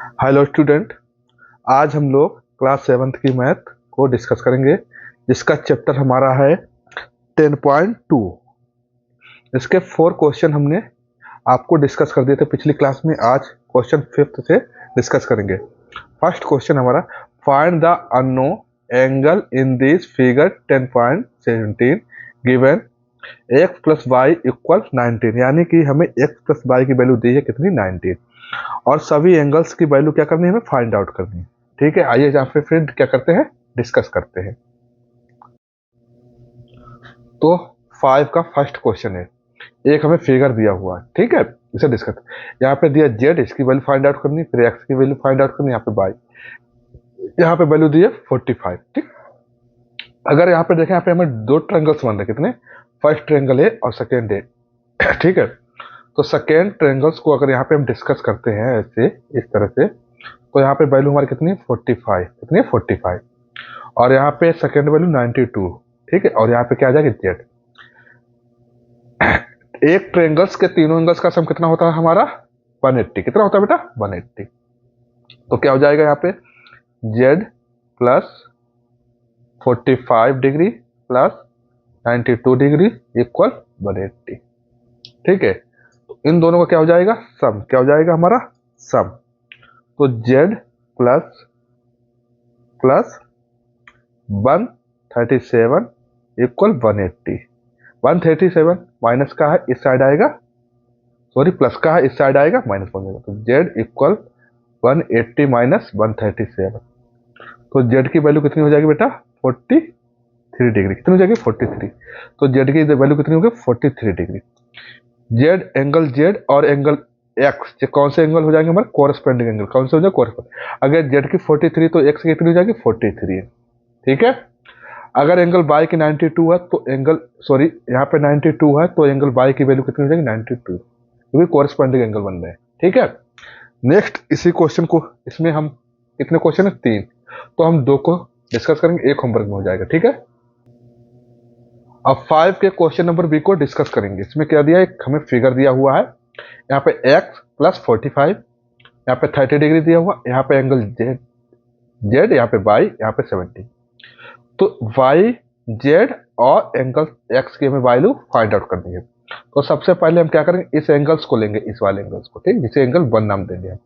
Hello student. आज हम लोग क्लास सेवन्थ की मैथ को डिस्कस करेंगे, जिसका चैप्टर हमारा है 10.2। इसके 4 क्वेश्चन हमने आपको डिस्कस कर दिए थे पिछली क्लास में। आज क्वेश्चन 5th से डिस्कस करेंगे। फर्स्ट क्वेश्चन हमारा, find the unknown angle in this figure 10.17 given x plus y equal 19। यानी कि हमें x प्लस वाई की वैल्यू दी है कितनी, 19, और सभी एंगल्स की वैल्यू क्या करनी है, हमें फाइंड आउट करनी है। ठीक है, आइए यहाँ पे फिर क्या करते हैं, डिस्कस करते हैं। तो 5 का फर्स्ट क्वेश्चन है, एक हमें फिगर दिया हुआ है, ठीक है, इसे डिस्कस। यहाँ पे दिया z, इसकी वैल्यू फाइंड आउट करनी, फिर x की वैल्यू फाइंड आउट करनी, यहाँ पे y, यहाँ पे वैल्यू दी है 45। ठीक, अगर यहाँ पे देखें, यहाँ पे हमें दो ट्रायंगल्स बन रहे, कितने, फर्स्ट ट्रायंगल है और सेकेंड है। ठीक है, तो सेकेंड ट्रायंगल्स को अगर यहाँ पे हम डिस्कस करते हैं ऐसे, इस तरह से, तो यहाँ पे वैल्यू हमारी कितनी है, 45, कितनी है, 45, और यहाँ पे सेकेंड वैल्यू 92। ठीक है, और यहाँ पे क्या आ जाएगा, जेड। एक ट्रायंगल्स के तीनों एंगल्स का सम कितना होता है हमारा, 180। कितना होता है बेटा, 180। तो क्या हो जाएगा यहाँ पे, Z plus 45 degree plus 92 degree equal 180। ठीक है, तो इन दोनों का क्या हो जाएगा, सम। क्या हो जाएगा हमारा, सम। तो Z plus plus 137 equal 180। 137 minus का है इस साइड आएगा, सॉरी प्लस का है इस साइड आएगा, माइनस हो जाएगा। तो जेड इक्वल 180 माइनस 137। तो जेड की वैल्यू कितनी हो जाएगी बेटा, 43 डिग्री। कितनी हो जाएगी, 43। तो जेड की वैल्यू कितनी होगी, 43 डिग्री। जेड, एंगल जेड और एंगल एक्स कौन से एंगल हो जाएंगे हमारे, कोरस्पेंडिंग एंगल। कौन से हो जाएगा, कोरस्पेंडिंग। अगर जेड की 43 तो एक्स की कितनी हो जाएगी, 43 है। ठीक है, अगर एंगल बाई की 92 है तो एंगल, सॉरी यहाँ पे 92 है तो एंगल बाई की वैल्यू कितनी हो जाएगी, 92, क्योंकि कोरस्पेंडिंग एंगल बन रहे हैं। ठीक है, नेक्स्ट इसी क्वेश्चन को, इसमें हम कितने क्वेश्चन है, 3, तो हम 2 को डिस्कस करेंगे, एक होमवर्क में हो जाएगा। ठीक है, अब 5 के क्वेश्चन नंबर बी को डिस्कस करेंगे। इसमें क्या दिया है, एक हमें फिगर दिया हुआ है, यहाँ पे x प्लस 45, यहाँ पे 30 डिग्री दिया हुआ, यहाँ पे एंगल जेड जेड, यहाँ पे y, यहाँ पे 70। तो y, z और एंगल x की हमें वैल्यू फाइंड आउट करनी है। तो सबसे पहले हम क्या करेंगे, इस एंगल्स को लेंगे, इस वाले एंगल्स को, ठीक, जिसे एंगल 1 नाम देंगे हम।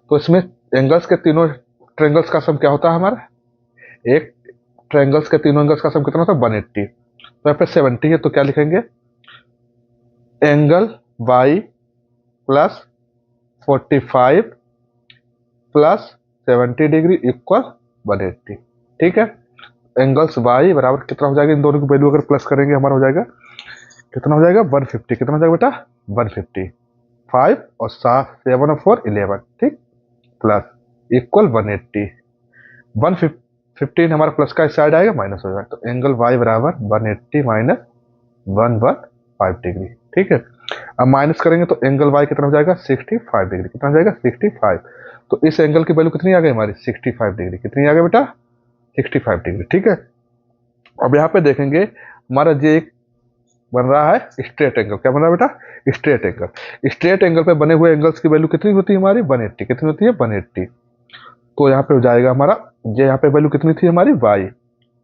तो इसमें एंगल्स के तीनों ट्रायंगल्स का सम क्या होता है हमारा, एक ट्रायंगल्स के तीनों एंगल्स का सम कितना होता है, 180। तो यहाँ पे 70 है, तो क्या लिखेंगे, angle y plus 45 plus 70 degree equal 180। ठीक है, एंगल्स y बराबर कितना हो जाएगा, इन दोनों की वैल्यू अगर प्लस करेंगे हमारा हो जाएगा, कितना हो जाएगा, 150। कितना हो जाएगा बेटा, 150, 5 और 7 और 4 11। ठीक, प्लस इक्वल 180। 115 हमारा प्लस का इस साइड आएगा, माइनस हो जाएगा। तो एंगल y बराबर 180 माइनस 115 डिग्री। ठीक है, अब माइनस करेंगे तो एंगल y कितना हो जाएगा, 65 डिग्री। कितना हो जाएगा, 65। तो इस एंगल की वैल्यू कितनी आ गई हमारी, 65 डिग्री। कितनी आ गई बेटा, 65 डिग्री। ठीक है, अब यहाँ पे देखेंगे हमारा जो एक बन रहा है स्ट्रेट एंगल। क्या बन रहा है बेटा, स्ट्रेट एंगल। स्ट्रेट एंगल पे बने हुए एंगल्स की वैल्यू कितनी होती है हमारी, 180। कितनी होती है, 180। तो यहाँ पे हो जाएगा हमारा, ये यहाँ पे वैल्यू कितनी थी हमारी, y।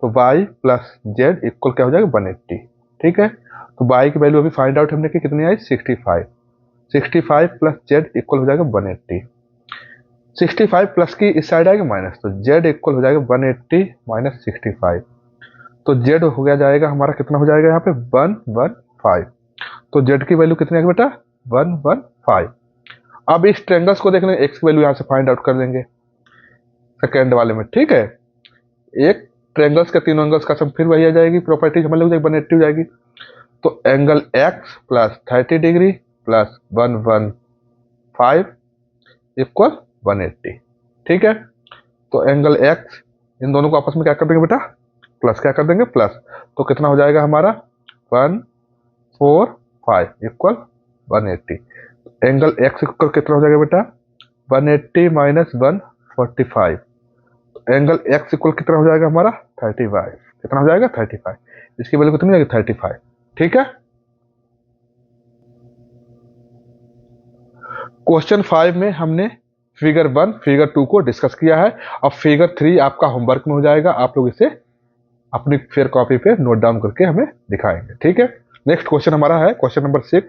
तो y प्लस जेड इक्वल क्या हो जाएगा, 180। ठीक है, तो y की वैल्यू अभी फाइंड आउट हमने की, कितनी आई, 65। 65 प्लस जेड इक्वल हो जाएगा 180। 65 प्लस की इस साइड आएगा माइनस, तो z इक्वल हो जाएगा 180 माइनस 65। तो z हो गया जाएगा हमारा, कितना हो जाएगा यहाँ पे, 115। तो z की वैल्यू कितनी आएगी बेटा, 115। अब इस ट्रायंगल्स को देखने, x की वैल्यू यहाँ से फाइंड आउट कर लेंगे सेकेंड वाले में। ठीक है, एक ट्रायंगल्स के तीनों एंगल्स का सम, फिर वही आ जाएगी, प्रॉपर्टी हमारे हो जाएगी, 180 हो जाएगी। तो angle x plus 30 degree plus 115 equal 180। ठीक है, तो एंगल x, इन दोनों को आपस में क्या कर देंगे बेटा, प्लस क्या कर देंगे, प्लस। तो कितना हो जाएगा हमारा, 145 इक्वल 180। एंगल x इक्वल कितना हो जाएगा बेटा, 180 माइनस 145। एंगल x इक्वल कितना हो जाएगा हमारा, 35। कितना हो जाएगा, 35। इसकी वैल्यू कितनी आएगी, 35। ठीक है, क्वेश्चन 5 में हमने फिगर 1 फिगर 2 को डिस्कस किया है। अब फिगर 3 आपका होमवर्क में हो जाएगा, आप लोग इसे अपनी फेयर कॉपी पे नोट डाउन करके हमें दिखाएंगे, ठीक है। नेक्स्ट क्वेश्चन हमारा है question number 6,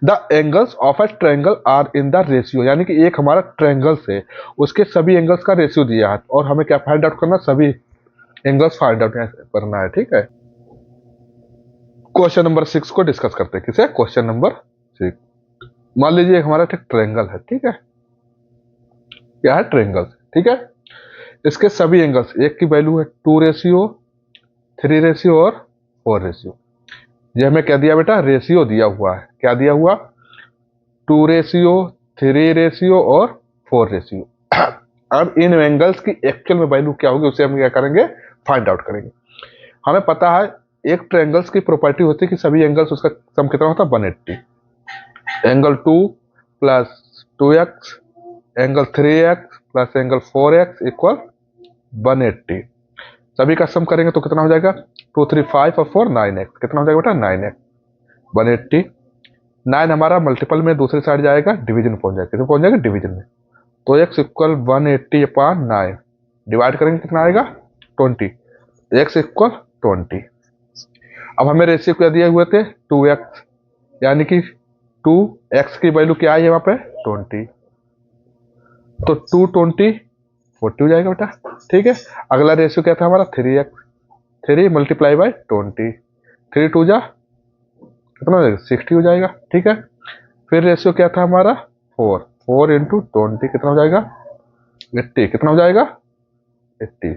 the angles of a triangle are in the ratio, यानी कि एक हमारा ट्रायंगल्स है, उसके सभी एंगल्स का रेशियो दिया है और हमें क्या फाइंड आउट करना, सभी एंगल्स फाइंड आउट करना है, ठीक है। क्वेश्चन नंबर 6 को डिस्कस करते हैं, किसे, क्वेश्चन नंबर 6। मान लीजिए हमारा एक ट्रायंगल है, ठीक है, क्या है, ट्रायंगल, ठीक है। इसके सभी एंगल्स, एक की वैल्यू है 2 रेशियो, 3 रेशियो और 4 रेशियो। ये हमें क्या दिया बेटा, रेशियो दिया हुआ है, क्या दिया हुआ, 2 रेशियो, 3 रेशियो और 4 रेशियो। अब इन एंगल्स की एक्चुअल में वैल्यू क्या होगी उसे हम क्या करेंगे, फाइंड आउट करेंगे। हमें पता है एक ट्रायंगल्स की प्रॉपर्टी होती है कि सभी एंगल्स, उसका सम कितना होता है, 180। Angle 2 plus 2x, angle 3x plus angle 4x equal 180। सभी का सम करेंगे तो कितना हो जाएगा, 2 3 5 और 4 9x, कितना हो जाएगा बेटा, 9x 180। 9 हमारा मल्टीपल में दूसरी साइड जाएगा, डिवीजन पहुंच जाएगा, कितने पहुंच जाएगा, डिवीजन में। तो x इक्वल 180 अपॉन 9, डिवाइड करेंगे कितना आएगा, 20, x इक्वल 20। अब हमें रेशियो क्या दिए हुए थे, 2x, यानी कि 2x की वैल्यू क्या आई है वहां पे, 20, तो 220 40 हो जाएगा बेटा, ठीक है। अगला रेशियो क्या था हमारा, 3x, 3 मल्टीप्लाई बाई 20, 3 2 जा कितना हो जाएगा, 60 हो जाएगा, ठीक है। फिर रेशियो क्या था हमारा, 4, 4 इंटू 20 कितना हो जाएगा, 80, कितना हो जाएगा, 80,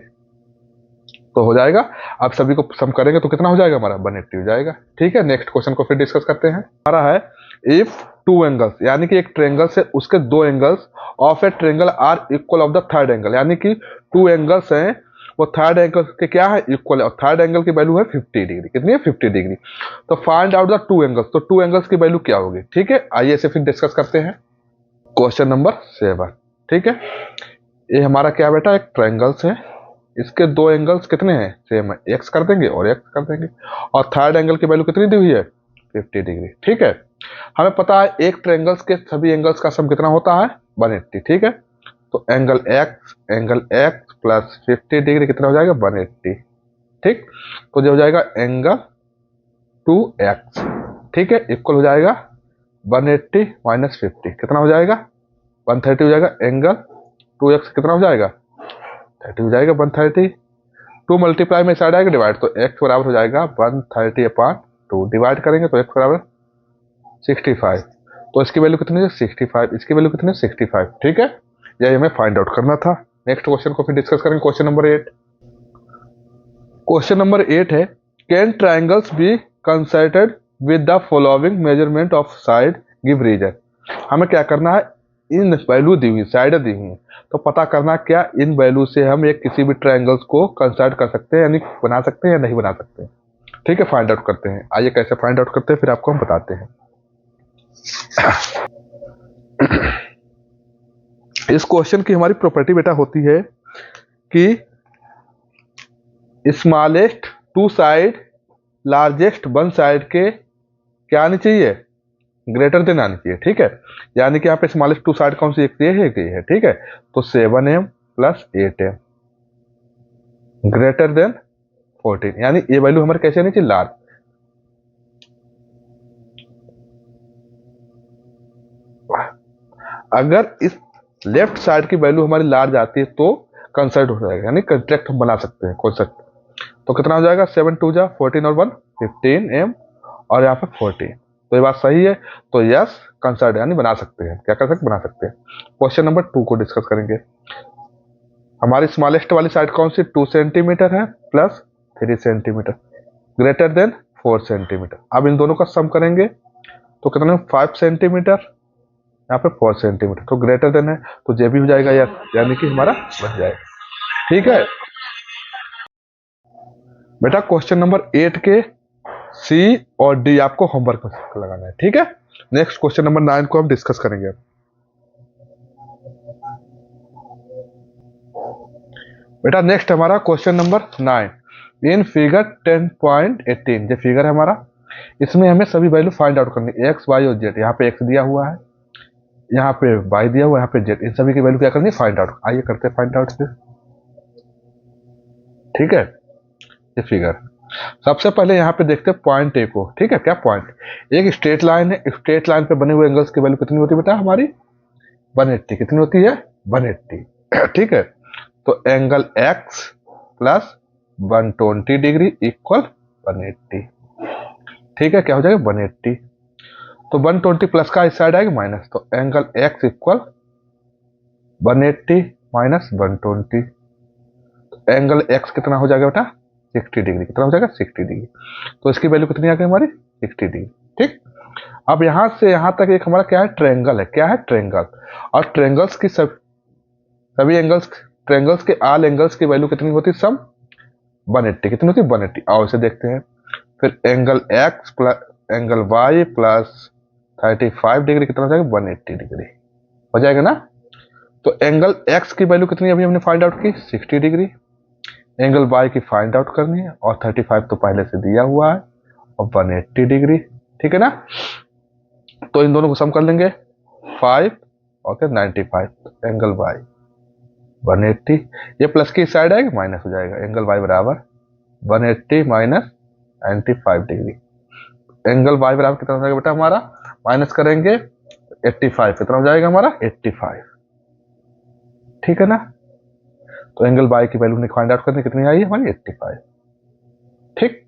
तो हो जाएगा। आप सभी को सम करेंगे तो कितना हो जाएगा हमारा, 180 हो जाएगा, ठीक है। नेक्स्ट क्वेश्चन को फिर डिस्कस करते हैं। हमारा है इफ टू एंगल्स, यानी कि एक ट्रायंगल से उसके दो angles of a triangle are equal of the third angle, यानी कि टू एंगल्स हैं, वो थर्ड एंगल के क्या है, इक्वल है, और थर्ड एंगल की वैल्यू है 50 डिग्री, कितनी है, 50 डिग्री। तो find out the two angles, तो टू एंगल्स की वैल्यू क्या होगी, ठीक है। आइए इसे फिर डिस्कस करते हैं। क्वेश्चन नंबर 7, ठीक है। ये हमारा क्या बेटा, एक ट्रायंगल्स है, इसके दो एंगल्स कितने हैं, सेम है, एक्स कर देंगे और एक्स कर देंगे, और थर्ड एंगल की वैल्यू कितनी दी हुई है, 50 डिग्री, ठीक है। हमें पता है एक ट्रायंगल्स के सभी एंगल्स का सम कितना होता है, 180, ठीक है। तो एंगल एक्स प्लस 50 डिग्री कितना हो जाएगा, 180, ठीक। तो जो हो जाएगा एंगल 2x, ठीक है, इक्वल हो जाएगा 180 माइनस 50 कितना हो जाएगा, 130 हो जाएगा। एंगल 2x कितना हो जाएगा, 30 हो जाएगा, 130। 2 मल्टीप्लाई में साइड आएगा डिवाइड, तो x बराबर हो जाएगा 130 अपॉन 2, डिवाइड करेंगे तो x बराबर 65, तो इसकी वैल्यू कितनी है, 65, इसकी वैल्यू कितनी है, 65, ठीक है। यही हमें फाइंड आउट करना था। नेक्स्ट क्वेश्चन को फिर डिस्कस करेंगे, क्वेश्चन नंबर 8। क्वेश्चन नंबर 8 है, can triangles be consulted with the following measurement of side give reason. हमें क्या करना है, इन वैल्यू दी हुई, साइड दी हुई है, तो पता करना क्या इन वैल्यू से हम एक किसी भी ट्रायंगल्स को कंसल्ट कर सकते हैं, यानी बना सकते हैं या नहीं बना सकते, ठीक है। फाइंड आउट करते हैं, आइए कैसे फाइंड आउट करते हैं फिर आपको हम बताते हैं। इस क्वेश्चन की हमारी प्रॉपर्टी बेटा होती है कि smallest two side largest one side के क्या आनी चाहिए, ग्रेटर देन आनी चाहिए, ठीक है। यानी कि यहाँ पे स्मॉलेस्ट टू साइड कौन सी, एक ये है, ठीक है। तो 7m plus 8m greater than 14, यानी ये वैल्यू हमारे कैसे आनी चाहिए, लार्ज। अगर इस लेफ्ट साइड की वैल्यू हमारी लार्ज आती है तो कंसल्ट हो जाएगा, यानी कंट्रैक्ट हम बना सकते हैं कॉन्सेप्ट। तो कितना हो जाएगा, 7 2 जा 14 और 1 15m और यहाँ पे 14, तो ये बात सही है। तो यस कंसल्ट, यानी बना सकते हैं, क्या कर सकते, बना सकते हैं। क्वेश्चन नंबर 2 को डिस्कस करेंगे। हमारी स्मॉलेस्ट वाली साइड कौन सी, 2 सेंटीमीटर है plus 3 centimetre greater than 4 centimetre. अब इन दोनों का सम करेंगे तो कितना, 5 सेंटीमीटर, यहाँ पे 4 सेंटीमीटर, तो ग्रेटर देन है, तो जे भी हो जाएगा यस, यानी कि हमारा बन जाएगा, ठीक है बेटा। क्वेश्चन नंबर 8 के सी और डी आपको होमवर्क में लगाना है, ठीक है। नेक्स्ट क्वेश्चन नंबर 9 को हम डिस्कस करेंगे। बेटा नेक्स्ट हमारा क्वेश्चन नंबर 9 इन फिगर 10.18, जो फिगर है हमारा, इसमें हमें सभी वैल्यू फाइंड आउट करनी है, एक्स वाई और जेड। यहाँ पे एक्स दिया हुआ है, यहाँ पे y दिया हुआ, यहाँ पे z, इन सभी की वैल्यू क्या करनी है, फाइंड आउट। आइए करते हैं फाइंड आउट फिर। ठीक है, ये फिगर सबसे पहले यहाँ पे देखते हैं पॉइंट ए को। ठीक है, क्या पॉइंट, एक स्ट्रेट लाइन है, स्ट्रेट लाइन पे बने हुए एंगल्स की वैल्यू कितनी होती है बेटा हमारी, 180। कितनी होती है, 180। ठीक है, तो angle x plus 120 degree equal 180। ठीक है, क्या हो जाएगा 180, तो 120 प्लस का इस साइड आएगा माइनस, तो angle x equal 180 minus 120, angle x कितना हो जाएगा बेटा, 60 डिग्री। कितना हो जाएगा, 60 डिग्री। तो इसकी वैल्यू कितनी आ गई हमारी, 60 डिग्री। ठीक, अब यहां से यहां तक एक हमारा क्या है, ट्रायंगल है। क्या है, ट्रायंगल। और ट्रायंगल्स की सभी एंगल्स, ट्रायंगल्स के ऑल एंगल्स की वैल्यू कितनी होती है, सम 180। कितनी होती है, 180। आओ इसे देखते हैं। फिर angle x plus angle y plus 35 degree कितना हो जाएगा, 180 डिग्री हो जाएगा ना। तो एंगल x की वैल्यू कितनी अभी हमने फाइंड आउट की, 60 डिग्री। एंगल y की फाइंड आउट करनी है, और 35 तो पहले से दिया हुआ है, और 180 डिग्री। ठीक है ना, तो इन दोनों को सम कर लेंगे, 5 और क्या 95, एंगल y 180, ये प्लस की साइड आएगा माइनस हो जाएगा, एंगल y बराबर 180 माइनस 95 डिग्री। एंगल y बराबर कितना हो जाएगा बेटा हमारा, माइनस करेंगे 85, कितना हो जाएगा हमारा 85। ठीक है ना, तो एंगल y की वैल्यू फाइंड आउट करनी, कितनी आई हमारी 85। ठीक,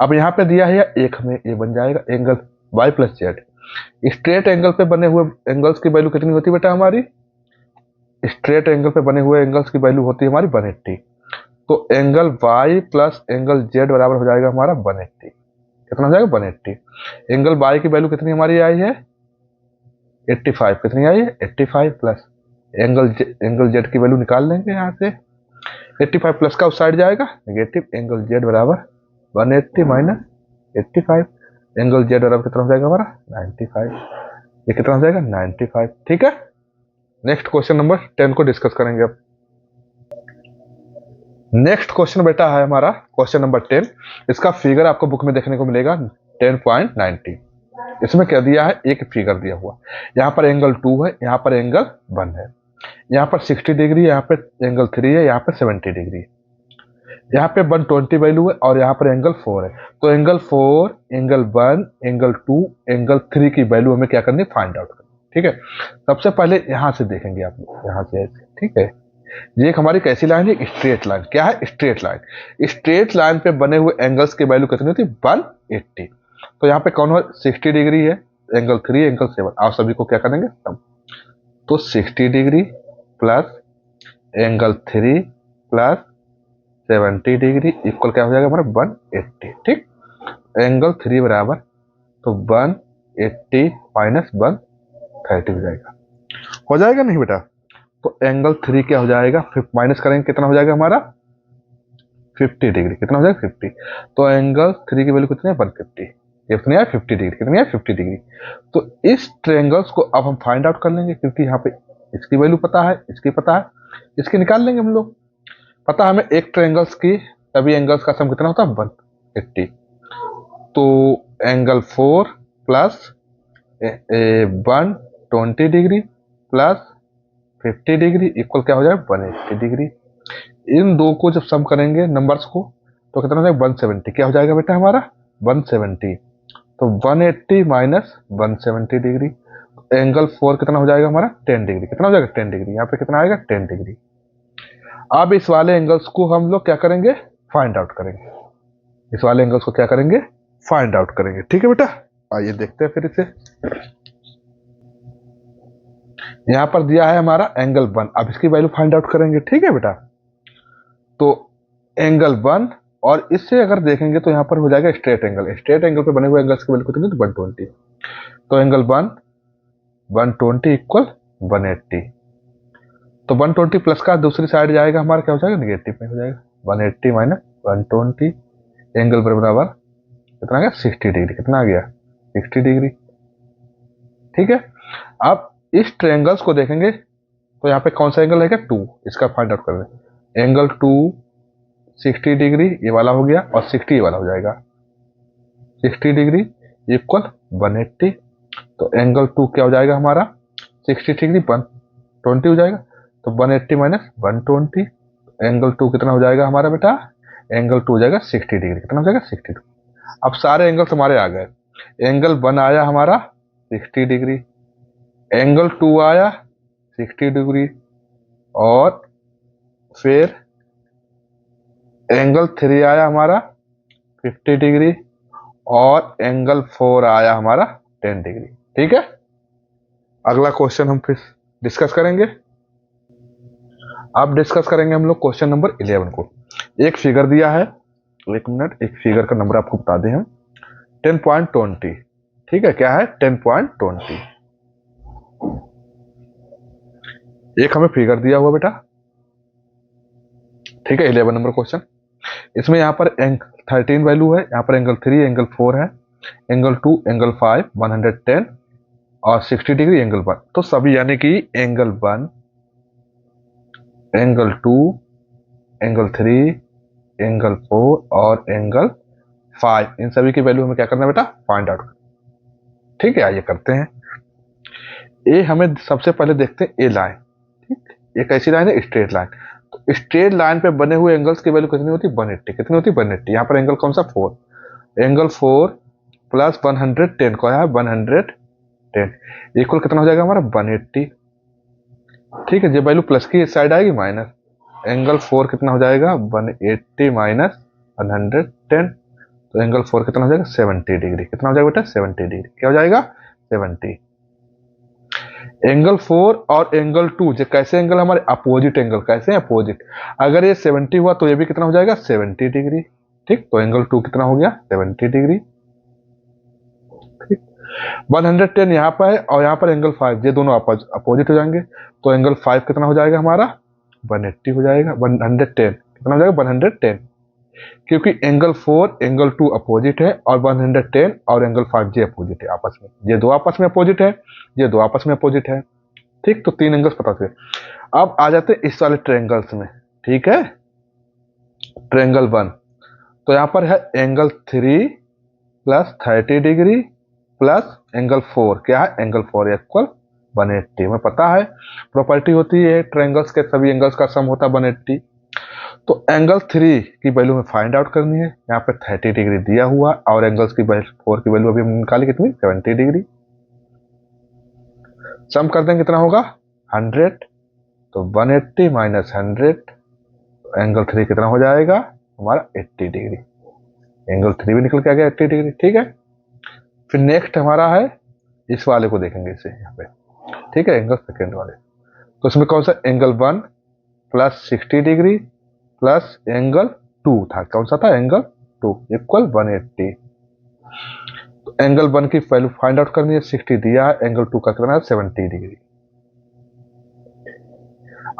अब यहाँ पे दिया है एक, हमें ये बन जाएगा angle y plus Z. Straight angle पे बने हुए एंगल्स की वैल्यू कितनी होती है बेटा हमारी, स्ट्रेट एंगल पे बने हुए एंगल्स की वैल्यू होती है हमारी 180। तो angle y plus angle z बराबर हो जाएगा हमारा 180। कितना हो जाएगा, 180। एंगल y की वैल्यू कितनी हमारी आई है, 85। कितनी आई है, 85 प्लस एंगल z की वैल्यू निकाल लेंगे यहाँ से, 85 प्लस का उस साइड जाएगा नेगेटिव, एंगल z बराबर 180 माइनस 85, एंगल z बराबर कितना हो जाएगा हमारा 95। ये कितना हो जाएगा 95। ठीक है, नेक्स्ट क्वेश्चन नंबर 10 को डिस्कस करेंगे अब। नेक्स्ट क्वेश्चन बेटा है हमारा क्वेश्चन नंबर 10। इसका फिगर आपको बुक में देखने को मिलेगा 10.90। इसमें क्या दिया है, एक फिगर दिया हुआ, यहाँ पर एंगल 2 है, यहाँ पर एंगल 1 है, यहाँ पर 60 डिग्री, यहाँ पे एंगल 3 है, यहाँ पे 70 डिग्री, यहाँ पे 120 वैल्यू है, और यहाँ पर एंगल 4 है। तो एंगल 4, एंगल 1, एंगल 2, एंगल 3 की वैल्यू हमें क्या करनी है, फाइंड आउट करनी। ठीक है, सबसे पहले यहाँ से देखेंगे आप लोग, यहाँ से ऐसे। ठीक है, ये एक हमारी कैसी लाइन है, स्ट्रेट लाइन। क्या है, स्ट्रेट लाइन। स्ट्रेट लाइन पे बने हुए एंगल्स की वैल्यू कितनी होती है, 180। तो यहाँ पे कौन हो, 60 डिग्री है, एंगल 3, एंगल 7, आप सभी को क्या करेंगे सम। तो 60 degree plus angle 3 plus 70 degree equal क्या हो जाएगा हमारा 180। ठीक, एंगल 3 बराबर, तो 180 माइनस 130 हो जाएगा नहीं बेटा। तो एंगल 3 क्या हो जाएगा, माइनस करेंगे कितना हो जाएगा हमारा 50 डिग्री। कितना हो जाएगा 50। तो एंगल 3 की वैल्यू कितनी है, 150। कितनी है 50 डिग्री। कितनी है 50 डिग्री। तो इस ट्रायंगल्स को अब हम फाइंड आउट कर लेंगे, क्योंकि यहाँ पे इसकी वैल्यू पता है, इसकी पता है, इसकी निकाल लेंगे हम लोग। पता हमें एक ट्रायंगल्स की सभी एंगल्स का सम कितना होता है 180। तो angle 4 plus 120 degree plus 50 degree equal क्या हो जाएगा 180 डिग्री। इन दो को जब सम करेंगे नंबर्स को, तो कितना हो जाएगा 170। क्या हो जाएगा बेटा हमारा 170। तो 180 माइनस 170 डिग्री, एंगल 4 कितना हो जाएगा हमारा 10 डिग्री। कितना हो जाएगा 10 डिग्री, यहाँ पे कितना आएगा 10 डिग्री। अब इस वाले एंगल्स को हम लोग क्या करेंगे, फाइंड आउट करेंगे। इस वाले एंगल्स को क्या करेंगे, फाइंड आउट करेंगे। ठीक है बेटा, आइए देखते हैं फिर इसे। यहां पर दिया है हमारा एंगल 1, अब इसकी वैल्यू फाइंड आउट करेंगे। ठीक है बेटा, तो एंगल 1, और इससे अगर देखेंगे तो यहां पर हो जाएगा स्ट्रेट एंगल। स्ट्रेट एंगल पे बने हुए एंगल्स की वैल्यू कितनी है 120। तो एंगल 1 120 इक्वल 180। तो 120 प्लस का दूसरी साइड जाएगा हमारा क्या हो जाएगा नेगेटिव में हो जाएगा, 180 माइनस 120 एंगल बराबर कितना आ गया 60 डिग्री। कितना आ गया 60 डिग्री। ठीक है, अब इस ट्रायंगल्स को देखेंगे तो यहाँ पे कौन सा एंगल है 2, इसका फाइंड आउट कर रहे। एंगल 2 60 डिग्री ये वाला हो गया, और 60 ये वाला हो जाएगा। 60 डिग्री इक्वल 180। तो एंगल 2 क्या हो जाएगा हमारा 60 डिग्री 120 हो जाएगा, तो 180 माइनस 120, एंगल 2 कितना हो जाएगा हमारा बेटा, एंगल 2 हो जाएगा 60 डिग्री, कितना हो जाएगा 60। अब सारे एंगल्स हमारे आ गए, एंगल 1 आया हमारा 60 डिग्री, एंगल 2 आया 60 डिग्री, और फिर एंगल 3 आया हमारा 50 डिग्री, और एंगल 4 आया हमारा 10 डिग्री। ठीक है, अगला क्वेश्चन हम फिर डिस्कस करेंगे। अब डिस्कस करेंगे हम लोग क्वेश्चन नंबर 11 को। एक फिगर दिया है, एक मिनट, एक फिगर का नंबर आपको बता दें हम, 10.20। ठीक है, क्या है 10.20। एक हमें फिगर दिया हुआ बेटा, ठीक है, 11 नंबर क्वेश्चन। इसमें यहाँ पर 13 वैल्यू है, यहाँ पर एंगल 3 एंगल 4 है, एंगल 2 एंगल 5 110 और 60 डिग्री एंगल 1। तो सभी यानी कि एंगल 1 एंगल 2 एंगल 3 एंगल 4 और एंगल 5, इन सभी की वैल्यू हमें क्या करना है बेटा, फाइंड आउट। ठीक है, आइए करते हैं। ए हमें सबसे पहले देखते हैं ए लाइन। ठीक, एक ऐसी लाइन है स्ट्रेट लाइन, तो स्ट्रेट लाइन पे बने हुए एंगल्स की वैल्यू कितनी होती है, 180। कितनी होती है 180। यहाँ पर एंगल कौन सा 4, एंगल 4 प्लस 110 को है 110 इक्वल कितना हो जाएगा हमारा 180। ठीक है, जब वैल्यू प्लस की साइड आएगी माइनस, एंगल 4 कितना हो जाएगा 180 माइनस 110, तो एंगल 4 कितना हो जाएगा 70 डिग्री। कितना हो जाएगा बेटा 70 डिग्री, क्या हो जाएगा 70। एंगल 4 और एंगल 2 जो कैसे एंगल हमारे अपोजिट एंगल, कैसे हैं अपोजिट, अगर ये 70 हुआ तो ये भी कितना हो जाएगा 70 डिग्री। ठीक, तो एंगल 2 कितना हो गया 70 डिग्री। ठीक, 110 यहाँ पर है और यहाँ पर एंगल 5, ये दोनों अपोजिट हो जाएंगे, तो एंगल 5 कितना हो जाएगा हमारा 180 हो जाएगा, 110 कितना हो जाएगा 110, क्योंकि एंगल 4 एंगल 2 अपोजिट है और 110 और एंगल 5 ये अपोजिट है आपस में, ये दो आपस में अपोजिट है, ये दो आपस में अपोजिट है। ठीक, तो 3 एंगल्स पता चले। अब आ जाते हैं इस वाले ट्रायंगल्स में। ठीक है, ट्रायंगल 1, तो यहाँ पर है angle 3 plus 30 degree plus angle 4, क्या है एंगल 4 इक्वल 180। में पता है प्रॉपर्टी होती है ट्रायंगल्स के सभी एंगल्स का सम होता है 180। तो एंगल 3 की वैल्यू हमें फाइंड आउट करनी है, यहाँ पे 30 डिग्री दिया हुआ और एंगल्स की 4 की वैल्यू अभी हम निकाली कितनी 70 डिग्री। सम कर देंगे कितना होगा 100, तो 180 माइनस 100, तो एंगल 3 कितना हो जाएगा हमारा 80 डिग्री। एंगल 3 भी निकल के आ गया 80 डिग्री। ठीक है, फिर नेक्स्ट हमारा है इस वाले को देखेंगे इसे यहाँ पे। ठीक है, एंगल सेकेंड वाले, तो इसमें कौन सा angle 1 plus 60 degree plus angle 2 था, कौन सा था एंगल 2 इक्वल 180। तो एंगल 1 की वैल्यू फाइंड आउट करनी है, 60 दिया है, एंगल 2 का कितना है 70 डिग्री।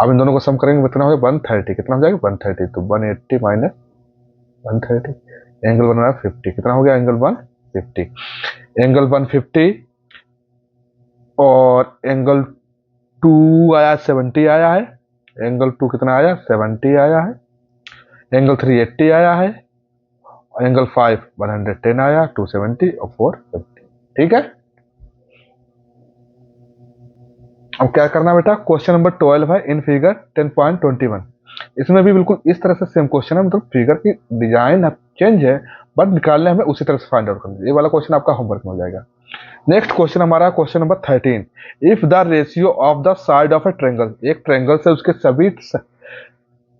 अब इन दोनों को सम करेंगे कितना हो जाएगा 130, कितना हो जाएगा 130, तो 180 माइनस 130, एंगल 1 50, कितना हो गया एंगल 1 50, एंगल 150 और एंगल 2 आया 70 आया है, एंगल 2 कितना आया 70 आया है, एंगल 3 80 आया है, और एंगल 5 110 आया, 270 और 450। ठीक है, अब क्या करना बेटा, क्वेश्चन नंबर 12 है इन फिगर 10.21। इसमें भी बिल्कुल इस तरह से सेम क्वेश्चन है, मतलब फिगर की डिजाइन चेंज है बट निकालने हमें उसी तरह से फाइंड आउट करना है। ये वाला क्वेश्चन आपका होमवर्क में हो जाएगा। नेक्स्ट क्वेश्चन हमारा question number 13, if the ratio of the side of a triangle, एक ट्रायंगल से उसके सभी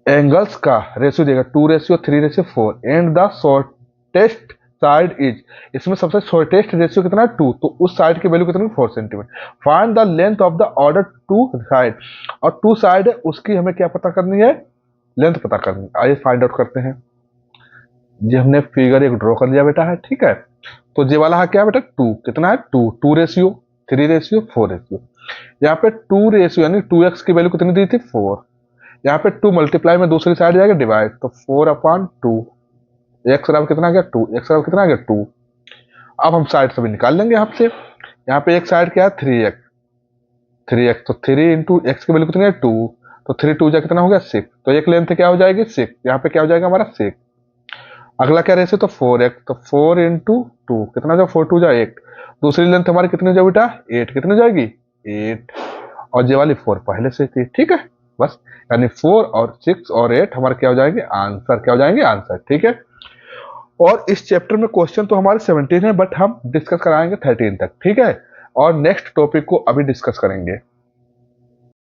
एंगल्स का रेशियो देगा 2:3:4 and the shortest side is, इसमें सबसे शॉर्टेस्ट रेशियो कितना है 2, तो उस साइड की वैल्यू कितनी 4 centimetre. Find the length of the order 2 side, और 2 साइड है उसकी हमें क्या पता करनी है, लेंथ पता करनी है। आइए फाइंड आउट करते हैं। ये हमने फिगर एक ड्रॉ कर लिया बेटा है। ठीक है, तो ये वाला है क्या बेटा 2, कितना है 2, 2:3:4। यहाँ पे 2 रेशियो यानी 2x की वैल्यू कितनी दी थी 4, यहाँ पे 2 मल्टीप्लाई में दूसरी साइड जाएगा डिवाइड, तो 4/2, एक्स बराबर कितना आ गया 2, एक्स बराबर कितना आ गया 2। अब हम साइड सभी निकाल लेंगे यहाँ से। यहाँ पे एक साइड क्या है 3x, तो 3 इंटू एक्स की वैल्यू कितनी है 2, तो 3 2 जा कितना हो गया 6, तो एक लेंथ क्या हो जाएगी 6, यहाँ पे क्या हो जाएगा हमारा 6। अगला क्या रेशियो तो 4x, तो 4 इंटू 2 कितना हो जाएगा 4 2 जा 8, दूसरी लेंथ हमारी कितनी हो जाएगी बेटा 8, कितनी हो जाएगी 8 और ये वाली 4 पहले से थी, ठीक है। बस यानी 4 और 6 और 8 हमारे क्या हो जाएंगे आंसर, क्या हो जाएंगे आंसर, ठीक है। और इस चैप्टर में क्वेश्चन तो हमारे 17 है, बट हम डिस्कस कराएंगे 13 तक, ठीक है। और नेक्स्ट टॉपिक को अभी डिस्कस करेंगे।